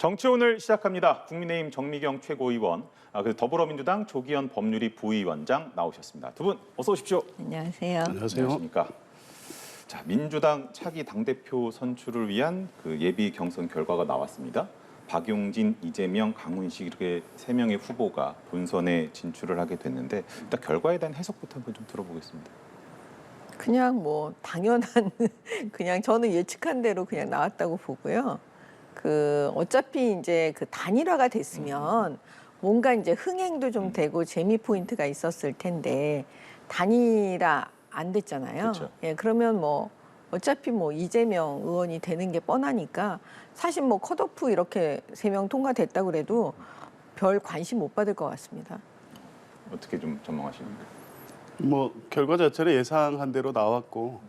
정치 오늘 시작합니다. 국민의힘 정미경 최고위원, 그리고 더불어민주당 조기현 법률위 부위원장 나오셨습니다. 두 분 어서 오십시오. 안녕하세요. 안녕하십니까. 자, 민주당 차기 당대표 선출을 위한 그 예비 경선 결과가 나왔습니다. 박용진, 이재명, 강훈식 이렇게 세 명의 후보가 본선에 진출을 하게 됐는데 일단 결과에 대한 해석부터 한번 좀 들어보겠습니다. 그냥 뭐 당연한 그냥 저는 예측한 대로 그냥 나왔다고 보고요. 어차피 이제 단일화가 됐으면 뭔가 이제 흥행도 좀 되고 재미 포인트가 있었을 텐데 단일화 안 됐잖아요. 그렇죠. 예, 그러면 뭐 어차피 뭐 이재명 의원이 되는 게 뻔하니까 사실 뭐 컷오프 이렇게 3명 통과됐다고 그래도 별 관심 못 받을 것 같습니다. 어떻게 좀 전망하십니까? 뭐 결과 자체는 예상한 대로 나왔고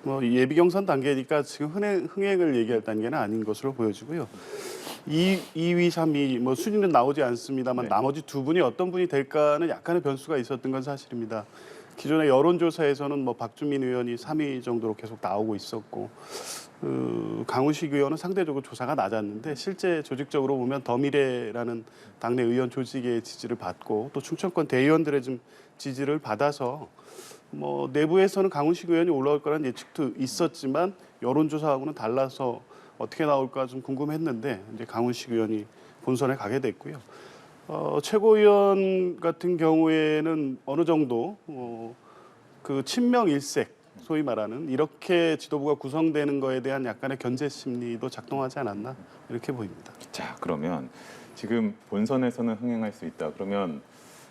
뭐 예비 경선 단계니까 지금 흥행을 얘기할 단계는 아닌 것으로 보여지고요. 2위, 3위 뭐 순위는 나오지 않습니다만 네. 나머지 두 분이 어떤 분이 될까는 약간의 변수가 있었던 건 사실입니다. 기존의 여론조사에서는 뭐 박주민 의원이 3위 정도로 계속 나오고 있었고 강훈식 의원은 상대적으로 조사가 낮았는데 실제 조직적으로 보면 더미래라는 당내 의원 조직의 지지를 받고 또 충청권 대의원들의 좀 지지를 받아서 뭐 내부에서는 강훈식 의원이 올라올 거라는 예측도 있었지만 여론조사하고는 달라서 어떻게 나올까 좀 궁금했는데 이제 강훈식 의원이 본선에 가게 됐고요. 최고위원 같은 경우에는 어느 정도 그 친명 일색 소위 말하는 이렇게 지도부가 구성되는 거에 대한 약간의 견제 심리도 작동하지 않았나 이렇게 보입니다. 자, 그러면 지금 본선에서는 흥행할 수 있다. 그러면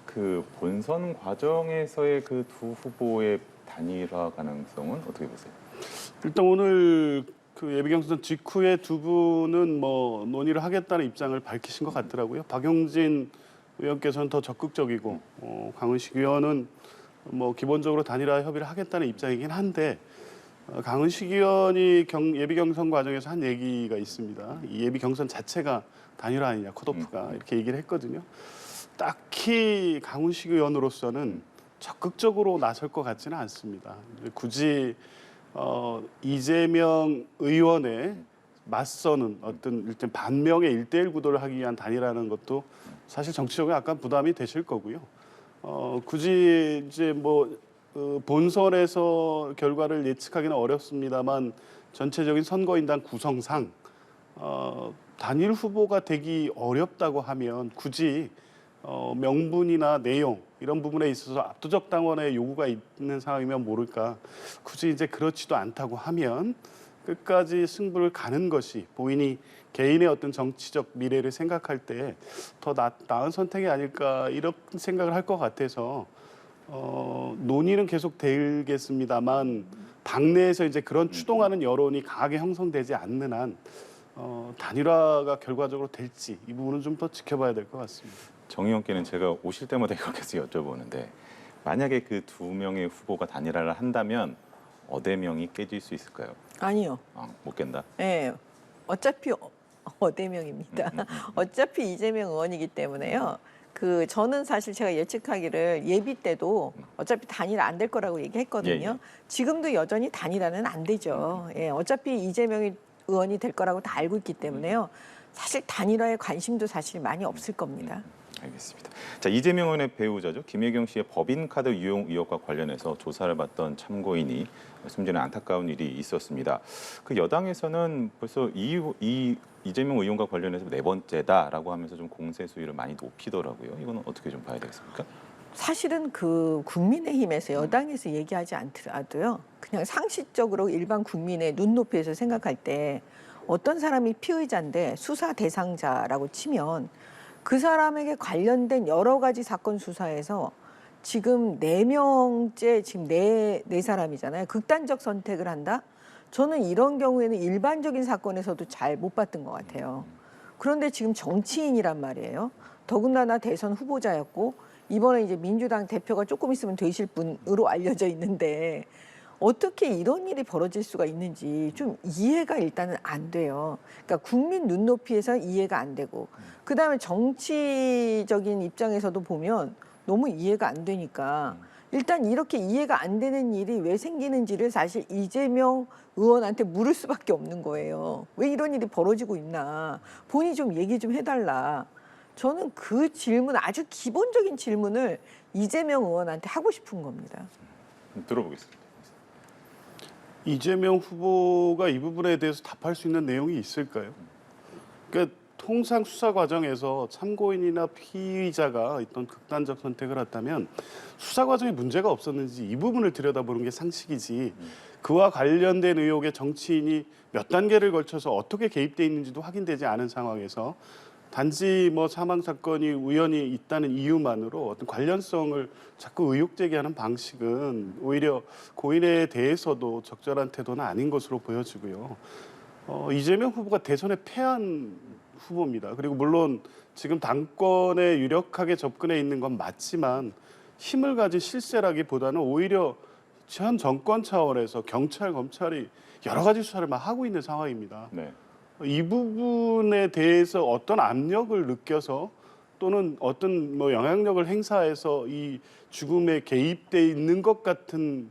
그 본선 과정에서의 그 두 후보의 단일화 가능성은 어떻게 보세요? 일단 오늘 그 예비 경선 직후에 두 분은 뭐 논의를 하겠다는 입장을 밝히신 것 같더라고요. 박용진 의원께서는 더 적극적이고 강훈식 의원은 뭐 기본적으로 단일화 협의를 하겠다는 입장이긴 한데 강훈식 의원이 예비 경선 과정에서 한 얘기가 있습니다. 이 예비 경선 자체가 단일화 아니냐, 컷오프가 이렇게 얘기를 했거든요. 딱히 강훈식 의원으로서는 적극적으로 나설 것 같지는 않습니다. 굳이 이재명 의원의 맞서는 어떤 일단 반명의 1대1 구도를 하기 위한 단일화라는 것도 사실 정치적으로 약간 부담이 되실 거고요. 굳이 이제 뭐 본선에서 결과를 예측하기는 어렵습니다만 전체적인 선거인단 구성상 단일 후보가 되기 어렵다고 하면 굳이 명분이나 내용 이런 부분에 있어서 압도적 당원의 요구가 있는 상황이면 모를까 굳이 이제 그렇지도 않다고 하면 끝까지 승부를 가는 것이 본인이 개인의 어떤 정치적 미래를 생각할 때 더 나은 선택이 아닐까 이런 생각을 할 것 같아서 논의는 계속 되겠습니다만 당내에서 이제 그런 추동하는 여론이 강하게 형성되지 않는 한 단일화가 결과적으로 될지 이 부분은 좀 더 지켜봐야 될 것 같습니다. 정 의원께는 제가 오실 때마다 이거 계속 여쭤보는데 만약에 그 두 명의 후보가 단일화를 한다면 어대명이 깨질 수 있을까요? 아니요. 못 깬다. 네, 어차피 어대명입니다. 어차피 이재명 의원이기 때문에요. 저는 사실 제가 예측하기를 예비 때도 어차피 단일화 안 될 거라고 얘기했거든요. 예, 예. 지금도 여전히 단일화는 안 되죠. 예, 어차피 이재명이 의원이 될 거라고 다 알고 있기 때문에요. 사실 단일화에 관심도 사실 많이 없을 겁니다. 알겠습니다. 자, 이재명 의원의 배우자죠. 김혜경 씨의 법인카드 유용 의혹과 관련해서 조사를 받던 참고인이 숨지는 안타까운 일이 있었습니다. 그 여당에서는 벌써 이재명 의원과 관련해서 4번째다라고 하면서 좀 공세 수위를 많이 높이더라고요. 이거는 어떻게 좀 봐야 되겠습니까? 사실은 국민의힘에서 여당에서 얘기하지 않더라도요. 그냥 상식적으로 일반 국민의 눈높이에서 생각할 때 어떤 사람이 피의자인데 수사 대상자라고 치면 그 사람에게 관련된 여러 가지 사건 수사에서 지금 4명째 지금 네 사람이잖아요. 극단적 선택을 한다? 저는 이런 경우에는 일반적인 사건에서도 잘 못 봤던 것 같아요. 그런데 지금 정치인이란 말이에요. 더군다나 대선 후보자였고 이번에 이제 민주당 대표가 조금 있으면 되실 분으로 알려져 있는데 어떻게 이런 일이 벌어질 수가 있는지 좀 이해가 일단은 안 돼요. 그러니까 국민 눈높이에서 이해가 안 되고 그다음에 정치적인 입장에서도 보면 너무 이해가 안 되니까 일단 이렇게 이해가 안 되는 일이 왜 생기는지를 사실 이재명 의원한테 물을 수밖에 없는 거예요. 왜 이런 일이 벌어지고 있나. 본인이 좀 얘기 좀 해달라. 저는 그 질문, 아주 기본적인 질문을 이재명 의원한테 하고 싶은 겁니다. 들어보겠습니다. 이재명 후보가 이 부분에 대해서 답할 수 있는 내용이 있을까요? 그러니까 통상 수사 과정에서 참고인이나 피의자가 어떤 극단적 선택을 했다면 수사 과정에 문제가 없었는지 이 부분을 들여다보는 게 상식이지, 그와 관련된 의혹의 정치인이 몇 단계를 걸쳐서 어떻게 개입돼 있는지도 확인되지 않은 상황에서 단지 뭐 사망 사건이 우연히 있다는 이유만으로 어떤 관련성을 자꾸 의혹 제기하는 방식은 오히려 고인에 대해서도 적절한 태도는 아닌 것으로 보여지고요. 이재명 후보가 대선에 패한 후보입니다. 그리고 물론 지금 당권에 유력하게 접근해 있는 건 맞지만 힘을 가진 실세라기보다는 오히려 현 정권 차원에서 경찰, 검찰이 여러 가지 수사를 막 하고 있는 상황입니다. 네. 이 부분에 대해서 어떤 압력을 느껴서 또는 어떤 뭐 영향력을 행사해서 이 죽음에 개입돼 있는 것 같은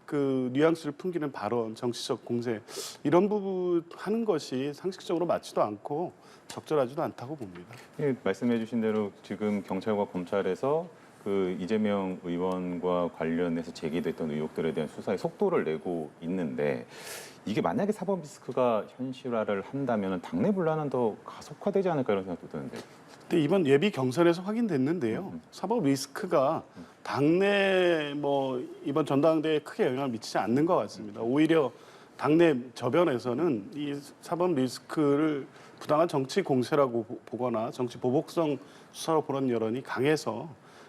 그 뉘앙스를 풍기는 발언, 정치적 공세, 이런 부분 하는 것이 상식적으로 맞지도 않고 적절하지도 않다고 봅니다. 예, 말씀해주신 대로 지금 경찰과 검찰에서 그 이재명 의원과 관련해서 제기됐던 의혹들에 대한 수사의 속도를 내고 있는데, 이게 만약에 사법 리스크가 현실화를 한다면 당내 분란은 더 가속화되지 않을까 이런 생각도 드는데. 근데 이번 예비 경선에서 확인됐는데요. 사법 리스크가 당내 뭐 이번 전당대회에 크게 영향을 미치지 않는 것 같습니다. 오히려 당내 저변에서는 이 사법 리스크를 부당한 정치 공세라고 보거나 정치 보복성 수사로 보는 여론이 강해서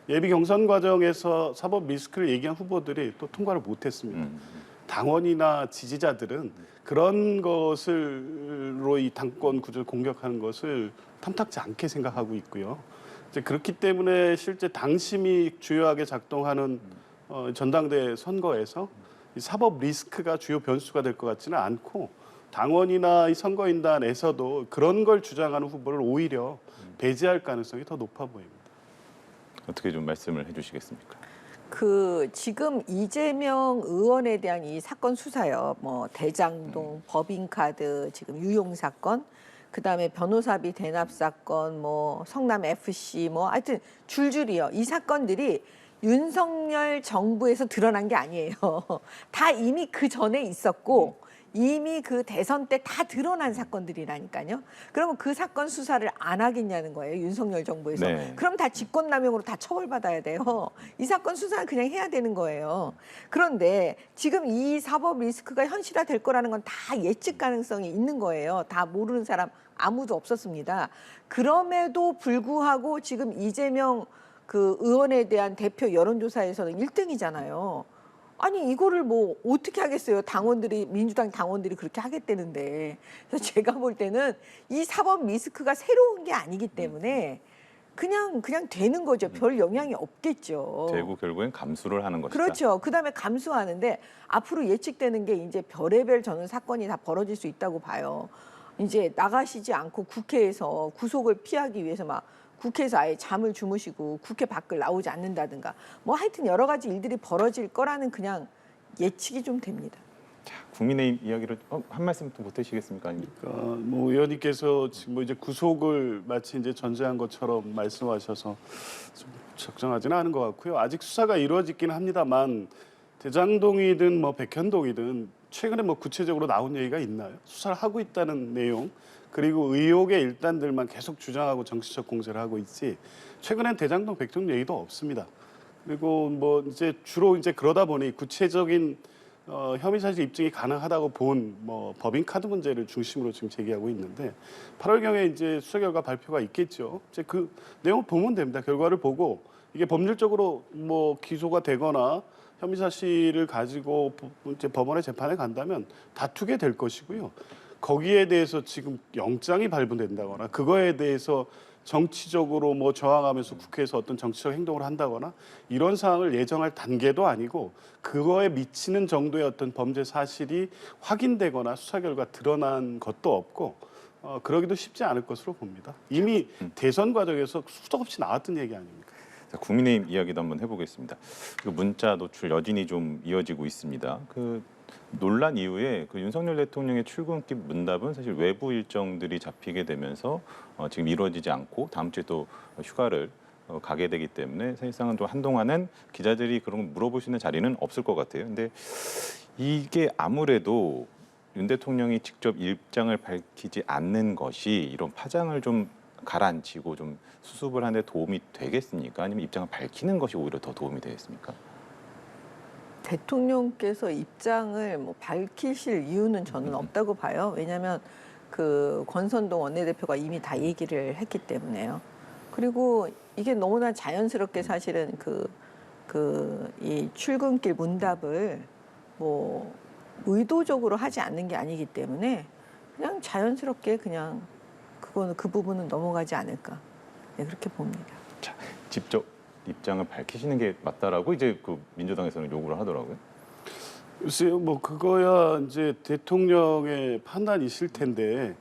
예비 경선 과정에서 사법 리스크를 얘기한 후보들이 또 통과를 못했습니다. 당원이나 지지자들은 그런 것을로 이 당권 구조를 공격하는 것을 탐탁지 않게 생각하고 있고요. 이제 그렇기 때문에 실제 당심이 주요하게 작동하는 전당대 선거에서 이 사법 리스크가 주요 변수가 될 것 같지는 않고, 당원이나 이 선거인단에서도 그런 걸 주장하는 후보를 오히려 배제할 가능성이 더 높아 보입니다. 어떻게 좀 말씀을 해주시겠습니까? 지금 이재명 의원에 대한 이 사건 수사요. 뭐 대장동, 법인카드, 지금 유용 사건, 그다음에 변호사비 대납 사건, 뭐 성남 FC, 뭐 하여튼 줄줄이요. 이 사건들이 윤석열 정부에서 드러난 게 아니에요. 다 이미 그 전에 있었고 이미 그 대선 때 다 드러난 사건들이라니까요. 그러면 그 사건 수사를 안 하겠냐는 거예요, 윤석열 정부에서. 네. 그럼 다 직권남용으로 다 처벌받아야 돼요. 이 사건 수사는 그냥 해야 되는 거예요. 그런데 지금 이 사법 리스크가 현실화될 거라는 건 다 예측 가능성이 있는 거예요. 다 모르는 사람 아무도 없었습니다. 그럼에도 불구하고 지금 이재명 그 의원에 대한 대표 여론조사에서는 1등이잖아요. 아니 이거를 뭐 어떻게 하겠어요? 당원들이, 민주당 당원들이 그렇게 하겠다는데. 그래서 제가 볼 때는 이 사법 리스크가 새로운 게 아니기 때문에 그냥 되는 거죠. 별 영향이 없겠죠. 되고 결국엔 감수를 하는 것이다. 그렇죠. 그다음에 감수하는데 앞으로 예측되는 게 이제 별의별 저는 사건이 다 벌어질 수 있다고 봐요. 이제 나가시지 않고 국회에서 구속을 피하기 위해서 막 국회에서 아예 잠을 주무시고 국회 밖을 나오지 않는다든가 뭐 하여튼 여러 가지 일들이 벌어질 거라는 그냥 예측이 좀 됩니다. 자, 국민의힘 이야기를 한 말씀 또 못하시겠습니까? 뭐 의원님께서 지금 뭐 이제 구속을 마치 이제 전제한 것처럼 말씀하셔서 좀 적정하지는 않은 것 같고요. 아직 수사가 이루어지긴 합니다만 대장동이든 뭐 백현동이든 최근에 뭐 구체적으로 나온 얘기가 있나요? 수사를 하고 있다는 내용, 그리고 의혹의 일단들만 계속 주장하고 정치적 공세를 하고 있지 최근엔 대장동 백현동 얘기도 없습니다. 그리고 뭐 이제 주로 이제 그러다 보니 구체적인 혐의 사실 입증이 가능하다고 본 뭐 법인카드 문제를 중심으로 지금 제기하고 있는데 8월경에 이제 수사 결과 발표가 있겠죠. 이제 그 내용을 보면 됩니다. 결과를 보고 이게 법률적으로 뭐 기소가 되거나 혐의 사실을 가지고 이제 법원의 재판에 간다면 다투게 될 것이고요. 거기에 대해서 지금 영장이 발부된다거나 그거에 대해서 정치적으로 뭐 저항하면서 국회에서 어떤 정치적 행동을 한다거나 이런 사항을 예정할 단계도 아니고 그거에 미치는 정도의 어떤 범죄 사실이 확인되거나 수사 결과 드러난 것도 없고 그러기도 쉽지 않을 것으로 봅니다. 이미 대선 과정에서 수도 없이 나왔던 얘기 아닙니까? 자, 국민의힘 이야기도 한번 해보겠습니다. 그 문자 노출 여진이 좀 이어지고 있습니다. 그 논란 이후에 그 윤석열 대통령의 출근길 문답은 사실 외부 일정들이 잡히게 되면서 지금 이루어지지 않고 다음 주에 또 휴가를 가게 되기 때문에 사실상은 좀 한동안은 기자들이 그런 걸 물어볼 수 있는 자리는 없을 것 같아요. 근데 이게 아무래도 윤 대통령이 직접 입장을 밝히지 않는 것이 이런 파장을 좀 가라앉히고 좀 수습을 하는 데 도움이 되겠습니까? 아니면 입장을 밝히는 것이 오히려 더 도움이 되겠습니까? 대통령께서 입장을 뭐 밝히실 이유는 저는 없다고 봐요. 왜냐하면 그 권선동 원내대표가 이미 다 얘기를 했기 때문에요. 그리고 이게 너무나 자연스럽게 사실은 이 출근길 문답을 뭐 의도적으로 하지 않는 게 아니기 때문에 그냥 자연스럽게 그냥 그 부분은 넘어가지 않을까. 네, 그렇게 봅니다. 자, 직접 입장을 밝히시는 게 맞다라고 이제 그 민주당에서는 요구를 하더라고요. 글쎄요, 뭐 그거야 이제 대통령의 판단이실 텐데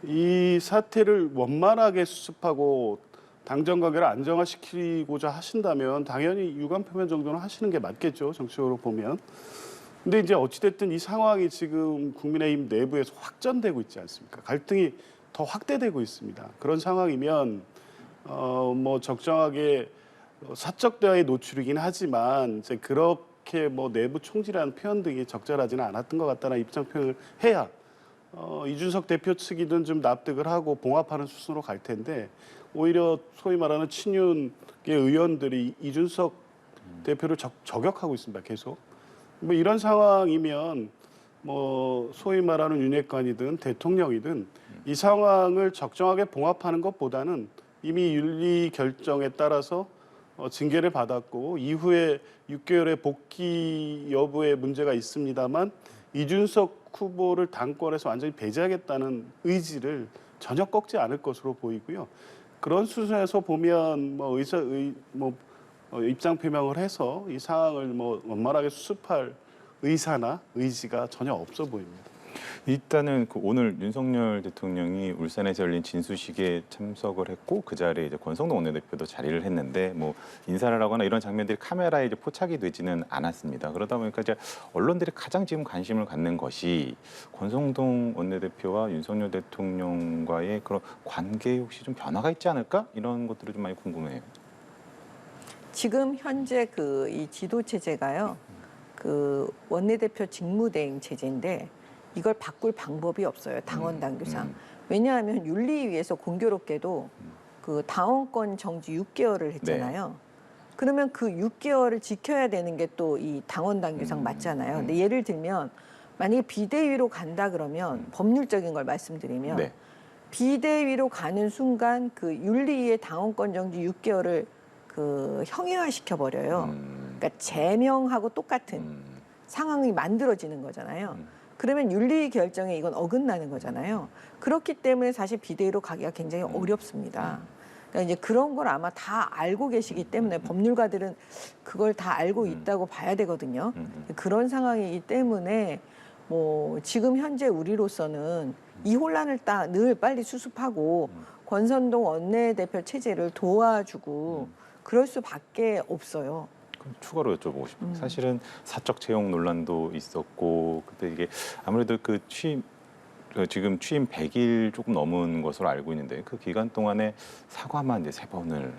이 사태를 원만하게 수습하고 당정 관계를 안정화시키고자 하신다면 당연히 유감 표명 정도는 하시는 게 맞겠죠, 정치적으로 보면. 근데 이제 어찌됐든 이 상황이 지금 국민의힘 내부에서 확전되고 있지 않습니까? 갈등이 더 확대되고 있습니다. 그런 상황이면 뭐 적정하게 사적 대화의 노출이긴 하지만 이제 그렇게 뭐 내부 총질하는 표현 등이 적절하지는 않았던 것 같다는 입장 표현을 해야 이준석 대표 측이든 좀 납득을 하고 봉합하는 수순으로 갈 텐데 오히려 소위 말하는 친윤계 의원들이 이준석 대표를 저격하고 있습니다. 계속. 뭐 이런 상황이면 뭐 소위 말하는 윤핵관이든 대통령이든 이 상황을 적정하게 봉합하는 것보다는 이미 윤리 결정에 따라서 징계를 받았고 이후에 6개월의 복귀 여부에 문제가 있습니다만 이준석 후보를 당권에서 완전히 배제하겠다는 의지를 전혀 꺾지 않을 것으로 보이고요. 그런 수준에서 보면 뭐 입장 표명을 해서 이 상황을 뭐 원만하게 수습할 의사나 의지가 전혀 없어 보입니다. 일단은 그 오늘 윤석열 대통령이 울산에서 열린 진수식에 참석을 했고 그 자리에 이제 권성동 원내대표도 자리를 했는데 뭐 인사를 하거나 이런 장면들이 카메라에 이제 포착이 되지는 않았습니다. 그러다 보니까 이제 언론들이 가장 지금 관심을 갖는 것이 권성동 원내대표와 윤석열 대통령과의 그런 관계에 혹시 좀 변화가 있지 않을까 이런 것들이 좀 많이 궁금해요. 지금 현재 이 지도 체제가요. 그 원내대표 직무대행 체제인데 이걸 바꿀 방법이 없어요. 당원 당규상. 왜냐하면 윤리위에서 공교롭게도 그 당원권 정지 6개월을 했잖아요. 그러면 그 6개월을 지켜야 되는 게 또 이 당원 당규상 맞잖아요. 근데 예를 들면 만약에 비대위로 간다 그러면 법률적인 걸 말씀드리면 네. 비대위로 가는 순간 그 윤리위의 당원권 정지 6개월을 그 형해화시켜 버려요. 그러니까 제명하고 똑같은 상황이 만들어지는 거잖아요. 그러면 윤리 결정에 이건 어긋나는 거잖아요. 그렇기 때문에 사실 비대위로 가기가 굉장히 어렵습니다. 그러니까 이제 그런 걸 아마 다 알고 계시기 때문에 법률가들은 그걸 다 알고 있다고 봐야 되거든요. 그런 상황이기 때문에 뭐 지금 현재 우리로서는 이 혼란을 늘 빨리 수습하고 권선동 원내대표 체제를 도와주고 그럴 수밖에 없어요. 그럼 추가로 여쭤보고 싶어요. 사실은 사적 채용 논란도 있었고 그때 이게 아무래도 지금 취임 100일 조금 넘은 것으로 알고 있는데 그 기간 동안에 사과만 이제 3번을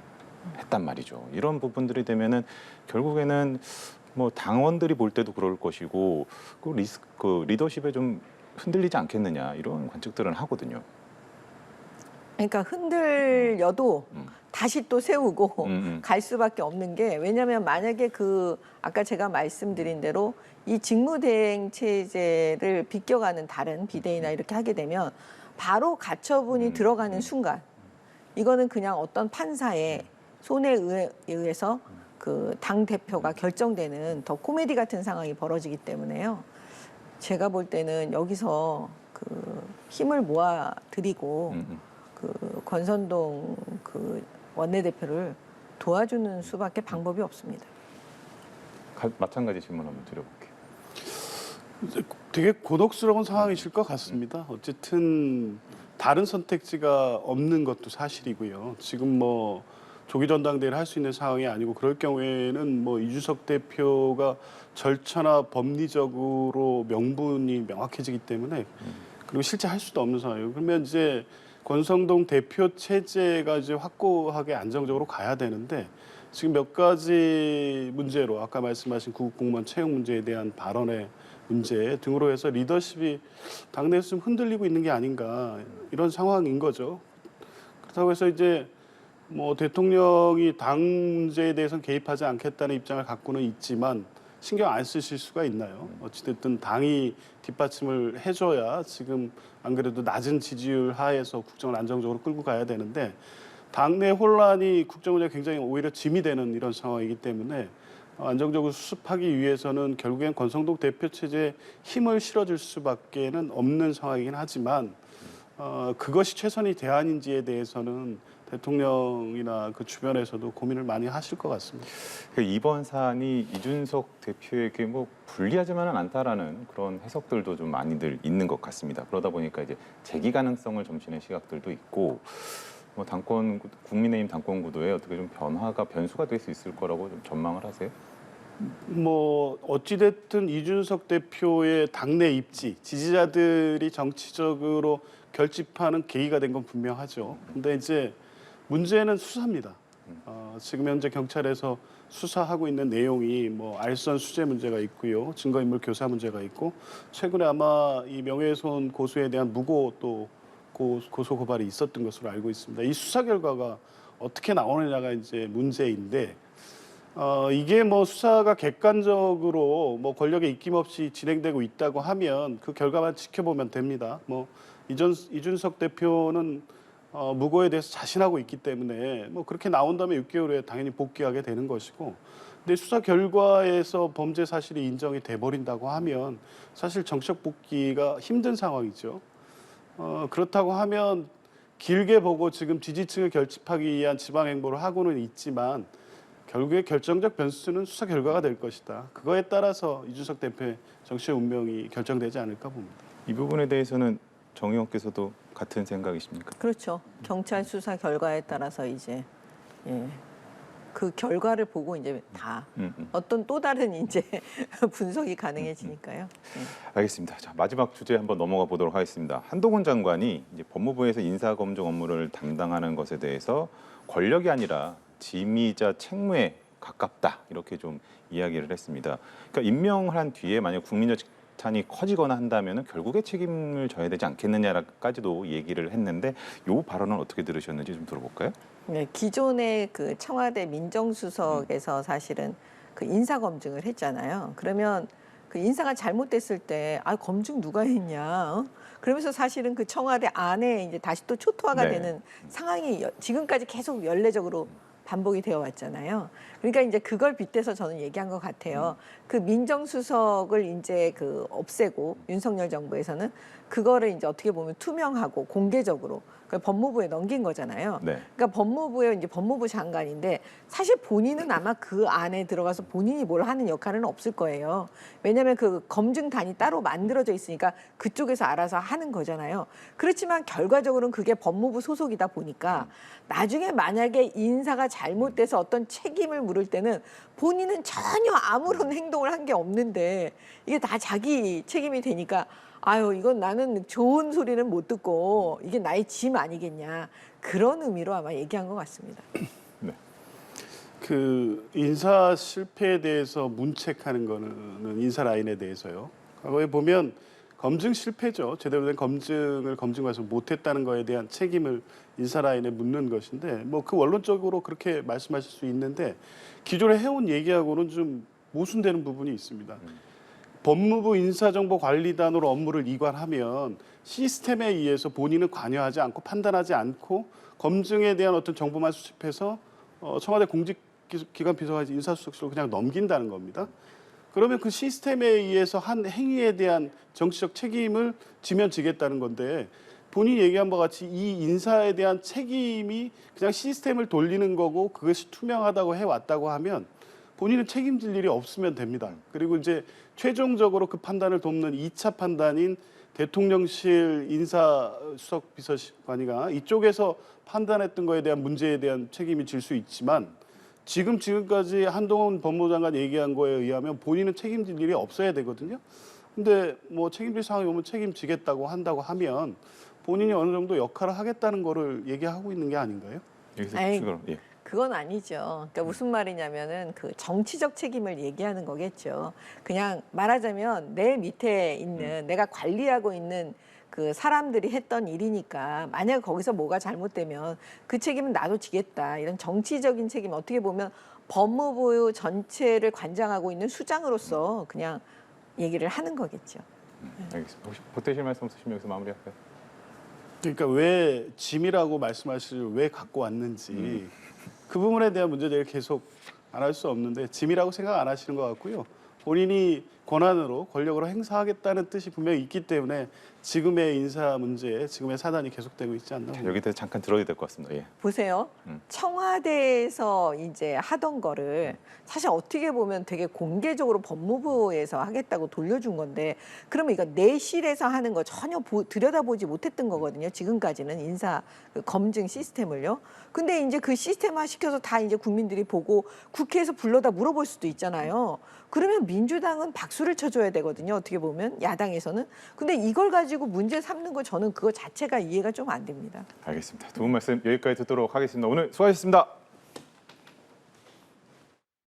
했단 말이죠. 이런 부분들이 되면은 결국에는 뭐 당원들이 볼 때도 그럴 것이고 그 리더십에 좀 흔들리지 않겠느냐 이런 관측들은 하거든요. 그러니까 흔들려도 다시 또 세우고 갈 수밖에 없는 게 왜냐하면 만약에 아까 제가 말씀드린 대로 이 직무대행 체제를 비껴가는 다른 비대위나 이렇게 하게 되면 바로 가처분이 들어가는 순간 이거는 그냥 어떤 판사의 손에 의해서 그 당 대표가 결정되는 더 코미디 같은 상황이 벌어지기 때문에요. 제가 볼 때는 여기서 그 힘을 모아 드리고 그 권선동 그 원내대표를 도와주는 수밖에 방법이 없습니다. 마찬가지 질문 한번 드려볼게요. 되게 곤혹스러운 상황이실 것 같습니다. 어쨌든 다른 선택지가 없는 것도 사실이고요. 지금 뭐 조기 전당대회를 할 수 있는 상황이 아니고 그럴 경우에는 뭐 이준석 대표가 절차나 법리적으로 명분이 명확해지기 때문에 그리고 실제 할 수도 없는 상황이에요. 그러면 이제 권성동 대표 체제가 이제 확고하게 안정적으로 가야 되는데 지금 몇 가지 문제로 아까 말씀하신 구급 공무원 채용 문제에 대한 발언의 문제 등으로 해서 리더십이 당내에서 좀 흔들리고 있는 게 아닌가 이런 상황인 거죠. 그렇다고 해서 이제 뭐 대통령이 당 문제에 대해서는 개입하지 않겠다는 입장을 갖고는 있지만 신경 안 쓰실 수가 있나요? 어찌됐든 당이 뒷받침을 해줘야 지금 안 그래도 낮은 지지율 하에서 국정을 안정적으로 끌고 가야 되는데 당내 혼란이 국정 운영에 굉장히 오히려 짐이 되는 이런 상황이기 때문에 안정적으로 수습하기 위해서는 결국엔 권성동 대표 체제에 힘을 실어줄 수밖에는 없는 상황이긴 하지만 그것이 최선의 대안인지에 대해서는 대통령이나 그 주변에서도 고민을 많이 하실 것 같습니다. 이번 사안이 이준석 대표에게 뭐 불리하지만은 않다라는 그런 해석들도 좀 많이들 있는 것 같습니다. 그러다 보니까 이제 재기 가능성을 점치는 시각들도 있고 뭐 당권 국민의힘 당권 구도에 어떻게 좀 변수가 될 수 있을 거라고 좀 전망을 하세요? 뭐 어찌됐든 이준석 대표의 당내 입지, 지지자들이 정치적으로 결집하는 계기가 된 건 분명하죠. 근데 이제 문제는 수사입니다. 지금 현재 경찰에서 수사하고 있는 내용이 뭐 알선 수재 문제가 있고요, 증거인물 교사 문제가 있고 최근에 아마 이 명예훼손 고소에 대한 무고 또 고소 고발이 있었던 것으로 알고 있습니다. 이 수사 결과가 어떻게 나오느냐가 이제 문제인데. 이게 뭐 수사가 객관적으로 뭐 권력의 입김 없이 진행되고 있다고 하면 그 결과만 지켜보면 됩니다. 뭐 이준석 대표는 무고에 대해서 자신하고 있기 때문에 뭐 그렇게 나온다면 6개월 후에 당연히 복귀하게 되는 것이고, 근데 수사 결과에서 범죄 사실이 인정이 돼 버린다고 하면 사실 정치적 복귀가 힘든 상황이죠. 그렇다고 하면 길게 보고 지금 지지층을 결집하기 위한 지방 행보를 하고는 있지만. 결국에 결정적 변수는 수사 결과가 될 것이다. 그거에 따라서 이준석 대표의 정치의 운명이 결정되지 않을까 봅니다. 이 부분에 대해서는 정 의원께서도 같은 생각이십니까? 그렇죠. 경찰 수사 결과에 따라서 이제 그 결과를 보고 이제 다 어떤 또 다른 이제 분석이 가능해지니까요. 알겠습니다. 자, 마지막 주제 한번 넘어가 보도록 하겠습니다. 한동훈 장관이 이제 법무부에서 인사검증 업무를 담당하는 것에 대해서 권력이 아니라 짐이자 책무에 가깝다 이렇게 좀 이야기를 했습니다. 그러니까 임명을 한 뒤에 만약 국민적 칭찬이 커지거나 한다면 결국에 책임을 져야 되지 않겠느냐까지도 얘기를 했는데 이 발언은 어떻게 들으셨는지 좀 들어볼까요? 네, 기존의 그 청와대 민정수석에서 사실은 그 인사 검증을 했잖아요. 그러면 그 인사가 잘못됐을 때 검증 누가 했냐? 그러면서 사실은 그 청와대 안에 이제 다시 또 초토화가 네. 되는 상황이 지금까지 계속 연례적으로 반복이 되어 왔잖아요. 그러니까 이제 그걸 빗대서 저는 얘기한 것 같아요. 그 민정수석을 이제 그 없애고 윤석열 정부에서는 그거를 이제 어떻게 보면 투명하고 공개적으로 법무부에 넘긴 거잖아요. 네. 그러니까 법무부에 이제 법무부 장관인데 사실 본인은 아마 그 안에 들어가서 본인이 뭘 하는 역할은 없을 거예요. 왜냐하면 그 검증단이 따로 만들어져 있으니까 그쪽에서 알아서 하는 거잖아요. 그렇지만 결과적으로는 그게 법무부 소속이다 보니까 나중에 만약에 인사가 잘못돼서 어떤 책임을 물을 때는 본인은 전혀 아무런 행동을 한 게 없는데 이게 다 자기 책임이 되니까 이건 나는 좋은 소리는 못 듣고 이게 나의 짐 아니겠냐. 그런 의미로 아마 얘기한 것 같습니다. 네. 그 인사 실패에 대해서 문책하는 거는 인사 라인에 대해서요. 과거에 보면 검증 실패죠. 제대로 된 검증을 검증과에서 못했다는 거에 대한 책임을 인사 라인에 묻는 것인데 뭐 그 원론적으로 그렇게 말씀하실 수 있는데 기존에 해온 얘기하고는 좀 모순되는 부분이 있습니다. 법무부 인사정보관리단으로 업무를 이관하면 시스템에 의해서 본인은 관여하지 않고 판단하지 않고 검증에 대한 어떤 정보만 수집해서 청와대 공직기관 비서관이 인사수석실로 그냥 넘긴다는 겁니다. 그러면 그 시스템에 의해서 한 행위에 대한 정치적 책임을 지면 지겠다는 건데 본인이 얘기한 바와 같이 이 인사에 대한 책임이 그냥 시스템을 돌리는 거고 그것이 투명하다고 해왔다고 하면 본인은 책임질 일이 없으면 됩니다. 그리고 이제 최종적으로 그 판단을 돕는 2차 판단인 대통령실 인사수석 비서관이가 이쪽에서 판단했던 거에 대한 문제에 대한 책임이 질 수 있지만 지금까지 한동훈 법무장관 얘기한 거에 의하면 본인은 책임질 일이 없어야 되거든요. 근데 뭐 책임질 상황이 오면 책임지겠다고 한다고 하면 본인이 어느 정도 역할을 하겠다는 거를 얘기하고 있는 게 아닌가요? 여기서 아이, 추가로 예. 그건 아니죠. 그러니까 무슨 말이냐면은 그 정치적 책임을 얘기하는 거겠죠. 그냥 말하자면 내 밑에 있는 내가 관리하고 있는 그 사람들이 했던 일이니까 만약 거기서 뭐가 잘못되면 그 책임은 나도 지겠다. 이런 정치적인 책임 어떻게 보면 법무부 전체를 관장하고 있는 수장으로서 그냥 얘기를 하는 거겠죠. 알겠습니다. 혹시 보태실 말씀 없으시면 여기서 마무리할까요? 그러니까 왜 짐이라고 말씀하시를 왜 갖고 왔는지 그 부분에 대한 문제제기를 계속 안 할 수 없는데 짐이라고 생각 안 하시는 것 같고요. 본인이 권한으로 권력으로 행사하겠다는 뜻이 분명히 있기 때문에 지금의 인사 문제에 지금의 사단이 계속되고 있지 않나 봅니다. 여기 대해서 잠깐 들어야 될 것 같습니다. 예. 보세요. 청와대에서 이제 하던 거를 사실 어떻게 보면 되게 공개적으로 법무부에서 하겠다고 돌려준 건데 그러면 이거 내실에서 하는 거 전혀 들여다보지 못했던 거거든요. 지금까지는 인사 그 검증 시스템을요. 근데 이제 그 시스템화 시켜서 다 이제 국민들이 보고 국회에서 불러다 물어볼 수도 있잖아요. 그러면 민주당은 박수를 쳐줘야 되거든요. 어떻게 보면 야당에서는. 근데 이걸 가지고 문제 삼는 거 저는 그거 자체가 이해가 좀 안 됩니다. 알겠습니다. 두 분 말씀 여기까지 듣도록 하겠습니다. 오늘 수고하셨습니다.